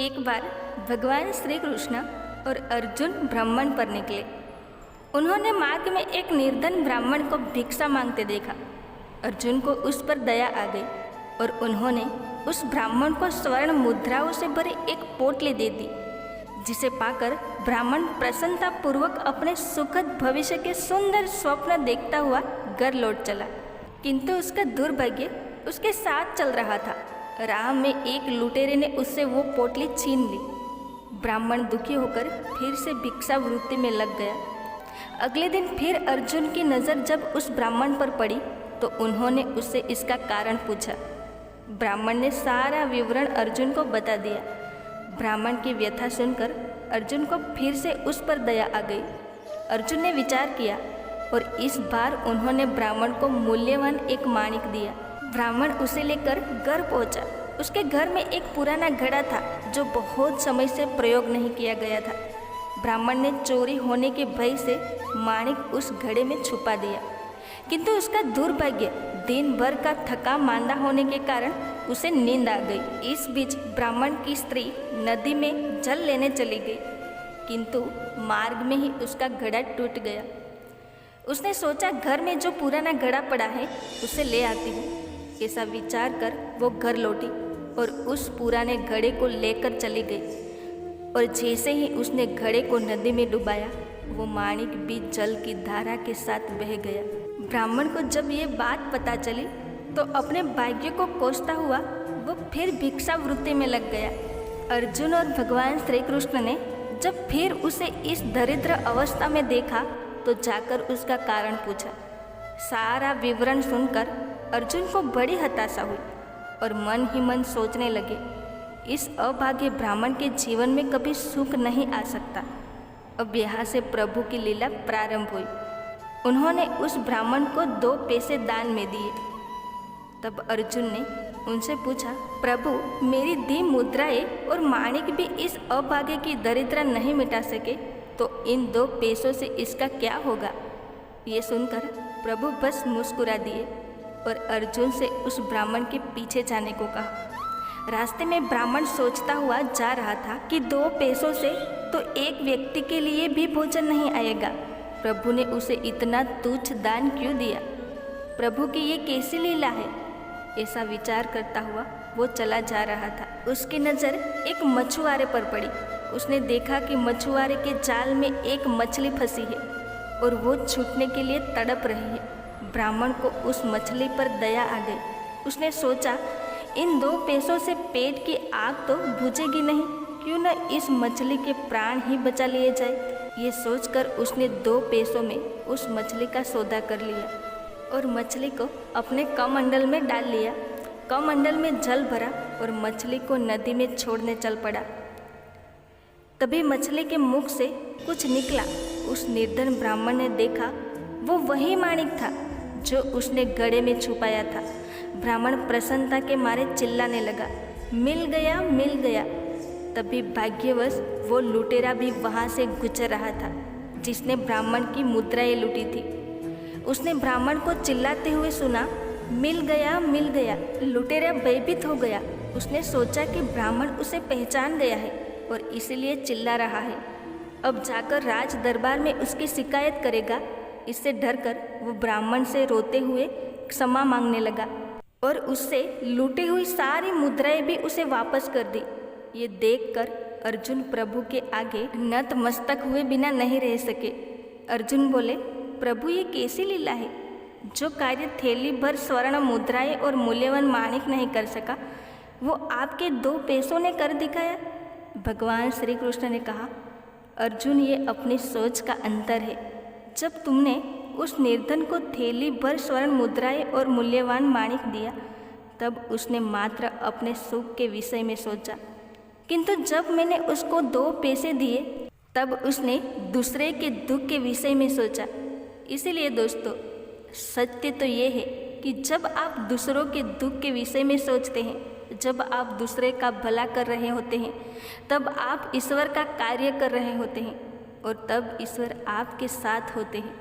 एक बार भगवान श्री कृष्ण और अर्जुन भ्रमण पर निकले। उन्होंने मार्ग में एक निर्धन ब्राह्मण को भिक्षा मांगते देखा। अर्जुन को उस पर दया आ गई और उन्होंने उस ब्राह्मण को स्वर्ण मुद्राओं से भरी एक पोटली दे दी, जिसे पाकर ब्राह्मण प्रसन्नतापूर्वक अपने सुखद भविष्य के सुंदर स्वप्न देखता हुआ घर लौट चला। किंतु उसका दुर्भाग्य उसके साथ चल रहा था। राह में एक लुटेरे ने उससे वो पोटली छीन ली। ब्राह्मण दुखी होकर फिर से भिक्षा वृत्ति में लग गया। अगले दिन फिर अर्जुन की नज़र जब उस ब्राह्मण पर पड़ी तो उन्होंने उससे इसका कारण पूछा। ब्राह्मण ने सारा विवरण अर्जुन को बता दिया। ब्राह्मण की व्यथा सुनकर अर्जुन को फिर से उस पर दया आ गई। अर्जुन ने विचार किया और इस बार उन्होंने ब्राह्मण को मूल्यवान एक माणिक दिया। ब्राह्मण उसे लेकर घर पहुंचा। उसके घर में एक पुराना घड़ा था जो बहुत समय से प्रयोग नहीं किया गया था। ब्राह्मण ने चोरी होने के भय से माणिक उस घड़े में छुपा दिया, किंतु उसका दुर्भाग्य दिन भर का थका मांदा होने के कारण उसे नींद आ गई। इस बीच ब्राह्मण की स्त्री नदी में जल लेने चली गई, किंतु मार्ग में ही उसका घड़ा टूट गया। उसने सोचा घर में जो पुराना घड़ा पड़ा है उसे ले आती हूँ। ऐसा विचार कर वो घर लौटी और उस पुराने घड़े को लेकर चली गई। और जैसे ही उसने घड़े को नदी में डुबाया, वो माणिक भी जल की धारा के साथ बह गया। ब्राह्मण को जब ये बात पता चली तो अपने भाग्य को कोसता हुआ वो फिर भिक्षा वृत्ति में लग गया। अर्जुन और भगवान श्री कृष्ण ने जब फिर उसे इस दरिद्र अवस्था में देखा तो जाकर उसका कारण पूछा। सारा विवरण सुनकर अर्जुन को बड़ी हताशा हुई और मन ही मन सोचने लगे, इस अभागे ब्राह्मण के जीवन में कभी सुख नहीं आ सकता। अब यहाँ से प्रभु की लीला प्रारंभ हुई। उन्होंने उस ब्राह्मण को 2 पैसे दान में दिए। तब अर्जुन ने उनसे पूछा, प्रभु मेरी दी मुद्राएं और माणिक भी इस अभागे की दरिद्रता नहीं मिटा सके तो इन 2 पैसों से इसका क्या होगा। ये सुनकर प्रभु बस मुस्कुरा दिए और अर्जुन से उस ब्राह्मण के पीछे जाने को कहा। रास्ते में ब्राह्मण सोचता हुआ जा रहा था कि 2 पैसों से तो एक व्यक्ति के लिए भी भोजन नहीं आएगा। प्रभु ने उसे इतना तुच्छ दान क्यों दिया। प्रभु की ये कैसी लीला है। ऐसा विचार करता हुआ वो चला जा रहा था। उसकी नज़र एक मछुआरे पर पड़ी। उसने देखा कि मछुआरे के जाल में एक मछली फंसी है और वो छूटने के लिए तड़प रही है। ब्राह्मण को उस मछली पर दया आ गई। उसने सोचा, इन 2 पैसों से पेट की आग तो बुझेगी नहीं, क्यों न इस मछली के प्राण ही बचा लिए जाए। ये सोचकर उसने 2 पैसों में उस मछली का सौदा कर लिया और मछली को अपने कमंडल में डाल लिया। कमंडल में जल भरा और मछली को नदी में छोड़ने चल पड़ा। तभी मछली के मुख से कुछ निकला। उस निर्धन ब्राह्मण ने देखा वो वही माणिक था जो उसने घड़े में छुपाया था। ब्राह्मण प्रसन्नता के मारे चिल्लाने लगा, मिल गया मिल गया। तभी भाग्यवश वो लुटेरा भी वहाँ से गुजर रहा था जिसने ब्राह्मण की मुद्राएं लूटी थी। उसने ब्राह्मण को चिल्लाते हुए सुना, मिल गया मिल गया। लुटेरा भयभीत हो गया। उसने सोचा कि ब्राह्मण उसे पहचान गया है और इसलिए चिल्ला रहा है। अब जाकर राज दरबार में उसकी शिकायत करेगा। इससे डरकर वो ब्राह्मण से रोते हुए क्षमा मांगने लगा और उससे लूटी हुई सारी मुद्राएं भी उसे वापस कर दी। ये देखकर अर्जुन प्रभु के आगे नतमस्तक हुए बिना नहीं रह सके। अर्जुन बोले, प्रभु ये कैसी लीला है। जो कार्य थैली भर स्वर्ण मुद्राएं और मूल्यवान माणिक नहीं कर सका वो आपके 2 पैसों ने कर दिखाया। भगवान श्री कृष्ण ने कहा, अर्जुन ये अपनी सोच का अंतर है। जब तुमने उस निर्धन को थैली भर स्वर्ण मुद्राएं और मूल्यवान माणिक दिया तब उसने मात्र अपने सुख के विषय में सोचा, किंतु जब मैंने उसको 2 पैसे दिए तब उसने दूसरे के दुख के विषय में सोचा। इसीलिए दोस्तों, सत्य तो ये है कि जब आप दूसरों के दुख के विषय में सोचते हैं, जब आप दूसरे का भला कर रहे होते हैं, तब आप ईश्वर का कार्य कर रहे होते हैं और तब ईश्वर आपके साथ होते हैं।